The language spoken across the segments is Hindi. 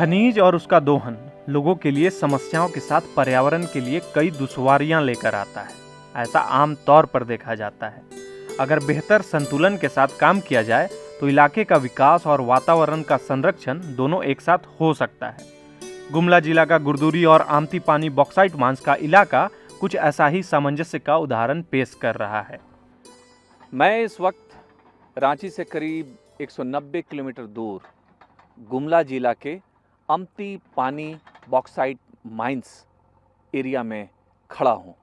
खनिज और उसका दोहन लोगों के लिए समस्याओं के साथ पर्यावरण के लिए कई दुश्वारियां लेकर आता है, ऐसा आम तौर पर देखा जाता है। अगर बेहतर संतुलन के साथ काम किया जाए तो इलाके का विकास और वातावरण का संरक्षण दोनों एक साथ हो सकता है। गुमला जिला का गुरदुरी और आमती पानी बॉक्साइट मांस का इलाका कुछ ऐसा ही सामंजस्य का उदाहरण पेश कर रहा है। मैं इस वक्त रांची से करीब 190 किलोमीटर दूर गुमला जिला के आमती पानी बॉक्साइट माइंस एरिया में खड़ा हूँ।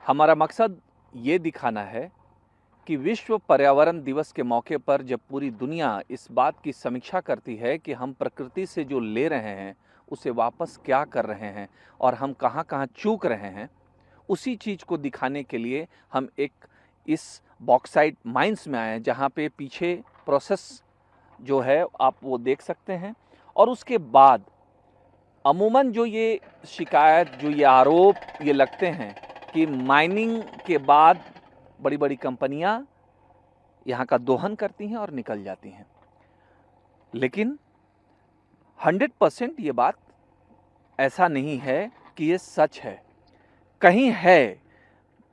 हमारा मकसद ये दिखाना है कि विश्व पर्यावरण दिवस के मौके पर जब पूरी दुनिया इस बात की समीक्षा करती है कि हम प्रकृति से जो ले रहे हैं उसे वापस क्या कर रहे हैं और हम कहाँ कहाँ चूक रहे हैं, उसी चीज़ को दिखाने के लिए हम एक इस बॉक्साइट माइंस में आए हैं, जहाँ पे पीछे प्रोसेस जो है आप वो देख सकते हैं। और उसके बाद अमूमन जो ये शिकायत, जो ये आरोप ये लगते हैं कि माइनिंग के बाद बड़ी बड़ी कंपनियां यहाँ का दोहन करती हैं और निकल जाती हैं, लेकिन 100% ये बात ऐसा नहीं है कि ये सच है। कहीं है,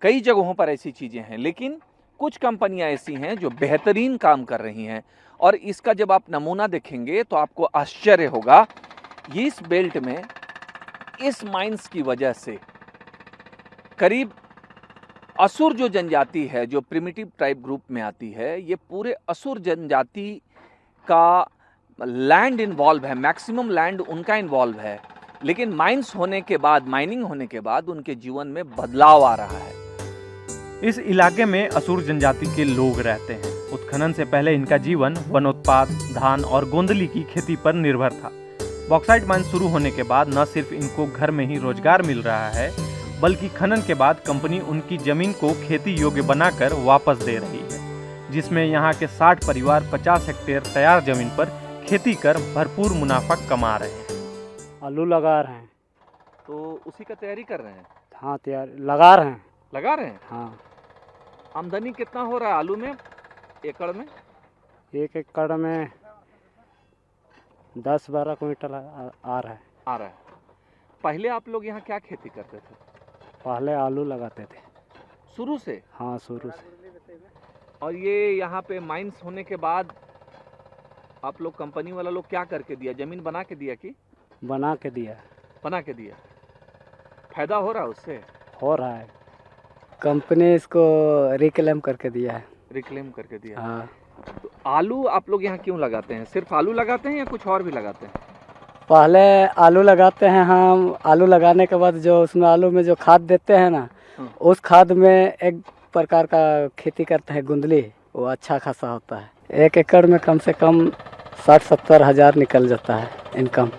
कई जगहों पर ऐसी चीज़ें हैं, लेकिन कुछ कंपनियां ऐसी हैं जो बेहतरीन काम कर रही हैं। और इसका जब आप नमूना देखेंगे तो आपको आश्चर्य होगा। ये इस बेल्ट में इस माइंस की वजह से करीब असुर जो जनजाति है, जो प्रिमिटिव ट्राइब ग्रुप में आती है, ये पूरे असुर जनजाति का लैंड इन्वॉल्व है, मैक्सिमम लैंड उनका इन्वॉल्व है। लेकिन माइंस होने के बाद, माइनिंग होने के बाद उनके जीवन में बदलाव आ रहा है। इस इलाके में असुर जनजाति के लोग रहते हैं। उत्खनन से पहले इनका जीवन वनोत्पाद, धान और गोंदली की खेती पर निर्भर था। बॉक्साइट माइन शुरू होने के बाद न सिर्फ इनको घर में ही रोजगार मिल रहा है, बल्कि खनन के बाद कंपनी उनकी जमीन को खेती योग्य बनाकर वापस दे रही है, जिसमें यहाँ के 60 परिवार 50 हेक्टेयर तैयार जमीन पर खेती कर भरपूर मुनाफा कमा रहे हैं। आलू लगा रहे हैं। तो उसी का तैयारी कर रहे हैं? हाँ, तैयार लगा रहे हैं। लगा रहे हैं? हाँ। आमदनी कितना हो रहा है आलू में, एकड़ में? 1 एकड़ में 10-12 क्विंटल आ रहा है। आ रहा है। पहले आप लोग यहाँ क्या खेती करते थे? पहले आलू लगाते थे। शुरू से? हाँ, शुरू से। और ये यहाँ पे माइंस होने के बाद आप लोग, कंपनी वाला लोग क्या करके दिया? जमीन बना के दिया कि? बना के दिया। बना के दिया। फायदा हो रहा है उससे? हो रहा है। कंपनी इसको रिक्लेम करके दिया है। रिक्लेम करके दिया। हाँ। तो आलू आप लोग यहाँ क्यों लगाते हैं? सिर्फ आलू लगाते हैं या कुछ और भी लगाते हैं? पहले आलू लगाते हैं हम। आलू लगाने के बाद जो उसमें आलू में जो खाद देते हैं ना, उस खाद में एक प्रकार का खेती करते हैं, गुंदली। वो अच्छा खासा होता है। 1 एकड़ में कम से कम 60-70 हज़ार निकल जाता है इनकम।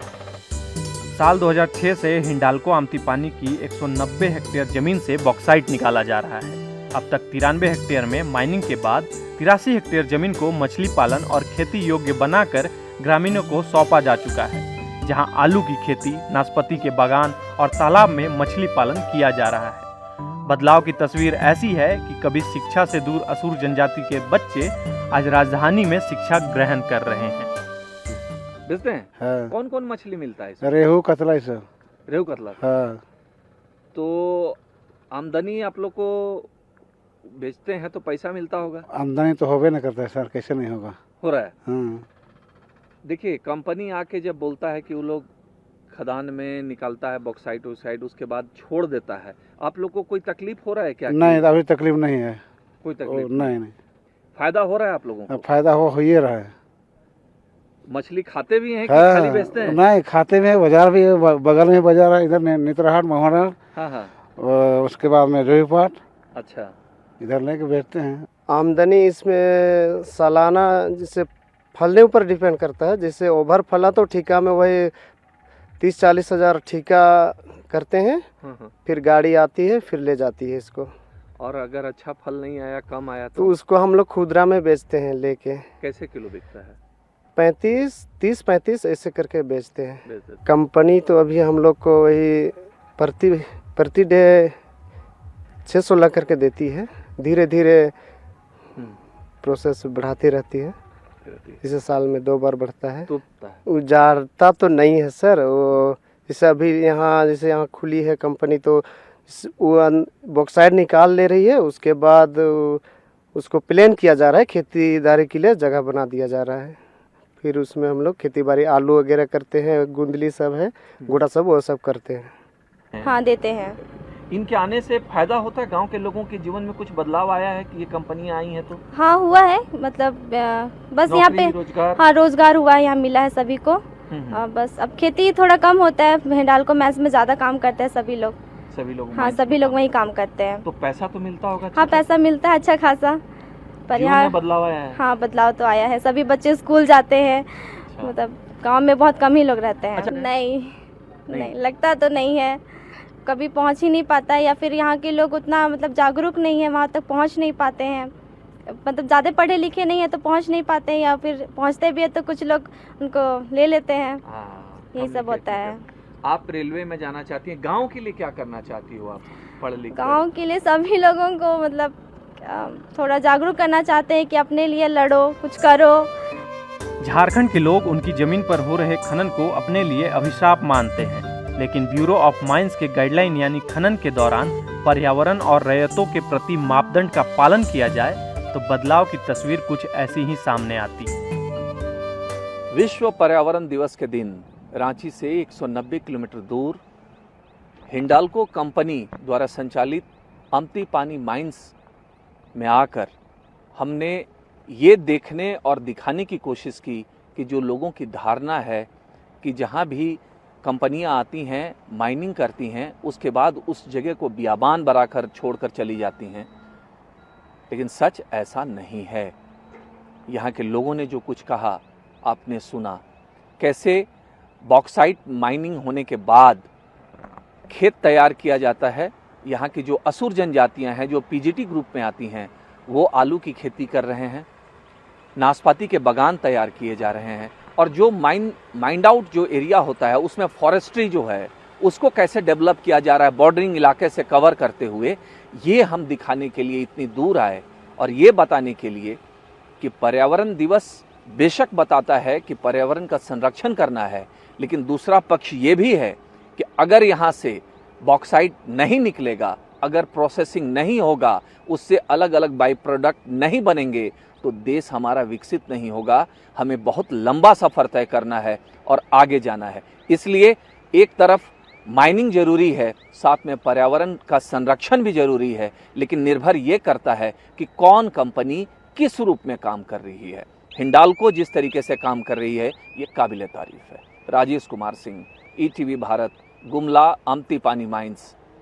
साल 2006 से हिंडाल्को आमती पानी की 190 हेक्टेयर जमीन से बॉक्साइट निकाला जा रहा है। अब तक 93 हेक्टेयर में माइनिंग के बाद 83 हेक्टेयर जमीन को मछली पालन और खेती योग्य बनाकर ग्रामीणों को सौंपा जा चुका है, जहां आलू की खेती, नाशपाती के बागान और तालाब में मछली पालन किया जा रहा है। बदलाव की तस्वीर ऐसी है कि कभी शिक्षा से दूर असुर जनजाति के बच्चे आज राजधानी में शिक्षा ग्रहण कर रहे हैं। बेचते हैं? हाँ। कौन कौन मछली मिलता है? रेहू, कतला, ये सब। रेहू, कतला। हाँ। तो आमदनी आप लोग को बेचते हैं तो पैसा मिलता होगा? आमदनी तो होबे न करता है सर, कैसे नहीं होगा। हो रहा है। हाँ। देखिए, कंपनी आके जब बोलता है कि वो लोग खदान में निकालता है बॉक्साइट वॉक्साइट, उसके बाद छोड़ देता है, आप लोग को कोई तकलीफ हो रहा है क्या? नहीं, अभी तकलीफ नहीं है। कोई तकलीफ नहीं। फायदा हो रहा है आप लोगों को? फायदा हो ही रहा है। मछली खाते भी हैं कि हाँ, खाली बेचते हैं? नहीं, खाते में। बाजार भी है, बगल में बाजार है, इधर नेत्रहाट, मोहरा। हाँ। उसके बाद में रेहूपाट। अच्छा। इधर लेके बेचते हैं। आमदनी इसमें सालाना जैसे फलने ऊपर डिपेंड करता है। जैसे ओवर फला तो ठीका में वही 30-40 हज़ार ठीका करते हैं। फिर गाड़ी आती है, फिर ले जाती है इसको। और अगर अच्छा फल नहीं आया, कम आया तो उसको हम लोग खुदरा में बेचते हैं लेके। कैसे किलो बिकता है? 30-35 ऐसे करके बेचते हैं। कंपनी तो अभी हम लोग को वही प्रति डे 616 करके देती है। धीरे धीरे प्रोसेस बढ़ाती रहती है। जैसे साल में 2 बार बढ़ता है। टूटता है। उजाड़ता तो नहीं है सर, वो जैसे अभी यहाँ जैसे यहाँ खुली है कंपनी तो वो बॉक्साइट निकाल ले रही है, उसके बाद उसको प्लेन किया जा रहा है, खेतीदारी के लिए जगह बना दिया जा रहा है। फिर उसमें हम लोग खेती बाड़ी आलू वगैरह करते हैं, गुंदली सब है, गोड़ा सब वो सब करते हैं। हाँ देते हैं। इनके आने से फायदा होता है, गांव के लोगों के जीवन में कुछ बदलाव आया है कि ये कंपनियां आई हैं तो? हाँ हुआ है, मतलब बस यहाँ पे रोजगार। हाँ रोजगार हुआ है, यहाँ मिला है सभी को। बस अब खेती थोड़ा कम होता है, हिंडाल्को मैस में ज़्यादा काम करते हैं सभी लोग। हाँ सभी लोग वहीं काम करते हैं। तो पैसा तो मिलता होगा? हाँ पैसा मिलता है अच्छा खासा, पर यहाँ बदलाव आया है। हाँ बदलाव तो आया है, सभी बच्चे स्कूल जाते हैं। मतलब गांव में बहुत कम ही लोग रहते हैं। अच्छा। नहीं लगता तो नहीं है, कभी पहुंच ही नहीं पाता है, या फिर यहाँ के लोग उतना मतलब जागरूक नहीं है, वहाँ तक पहुँच नहीं पाते हैं। मतलब ज़्यादा पढ़े लिखे नहीं है तो पहुँच नहीं पाते हैं, या फिर पहुँचते भी है तो कुछ लोग उनको ले लेते हैं। यही सब होता है। आप रेलवे में जाना चाहती हैं, गांव के लिए क्या करना चाहती हो आप पढ़ लिख? गांव के लिए सभी लोगों को मतलब थोड़ा जागरूक करना चाहते हैं कि अपने लिए लड़ो, कुछ करो। झारखंड के लोग उनकी जमीन पर हो रहे खनन को अपने लिए अभिशाप मानते हैं, लेकिन ब्यूरो ऑफ माइंस के गाइडलाइन यानी खनन के दौरान पर्यावरण और रैयतों के प्रति मापदंड का पालन किया जाए तो बदलाव की तस्वीर कुछ ऐसी ही सामने आती। विश्व पर्यावरण दिवस के दिन रांची से 190 किलोमीटर दूर हिंडाल्को कंपनी द्वारा संचालित अम्ती पानी माइंस में आकर हमने ये देखने और दिखाने की कोशिश की कि जो लोगों की धारणा है कि जहाँ भी कंपनियाँ आती हैं, माइनिंग करती हैं, उसके बाद उस जगह को बियाबान बनाकर छोड़कर चली जाती हैं, लेकिन सच ऐसा नहीं है। यहाँ के लोगों ने जो कुछ कहा आपने सुना, कैसे बॉक्साइट माइनिंग होने के बाद खेत तैयार किया जाता है। यहाँ की जो असुर जनजातियाँ हैं जो पीजीटी ग्रुप में आती हैं वो आलू की खेती कर रहे हैं, नाशपाती के बागान तैयार किए जा रहे हैं, और जो माइंड आउट जो एरिया होता है उसमें फॉरेस्ट्री जो है उसको कैसे डेवलप किया जा रहा है बॉर्डरिंग इलाके से कवर करते हुए, ये हम दिखाने के लिए इतनी दूर आए और ये बताने के लिए कि पर्यावरण दिवस बेशक बताता है कि पर्यावरण का संरक्षण करना है, लेकिन दूसरा पक्ष ये भी है कि अगर यहाँ से बॉक्साइट नहीं निकलेगा, अगर प्रोसेसिंग नहीं होगा, उससे अलग अलग बाई प्रोडक्ट नहीं बनेंगे तो देश हमारा विकसित नहीं होगा। हमें बहुत लंबा सफ़र तय करना है और आगे जाना है। इसलिए एक तरफ माइनिंग जरूरी है, साथ में पर्यावरण का संरक्षण भी जरूरी है, लेकिन निर्भर ये करता है कि कौन कंपनी किस रूप में काम कर रही है। हिंडाल्को जिस तरीके से काम कर रही है ये काबिल तारीफ है। राजेश कुमार सिंह, ETV भारत, गुमला अम्ती पानी माइंस।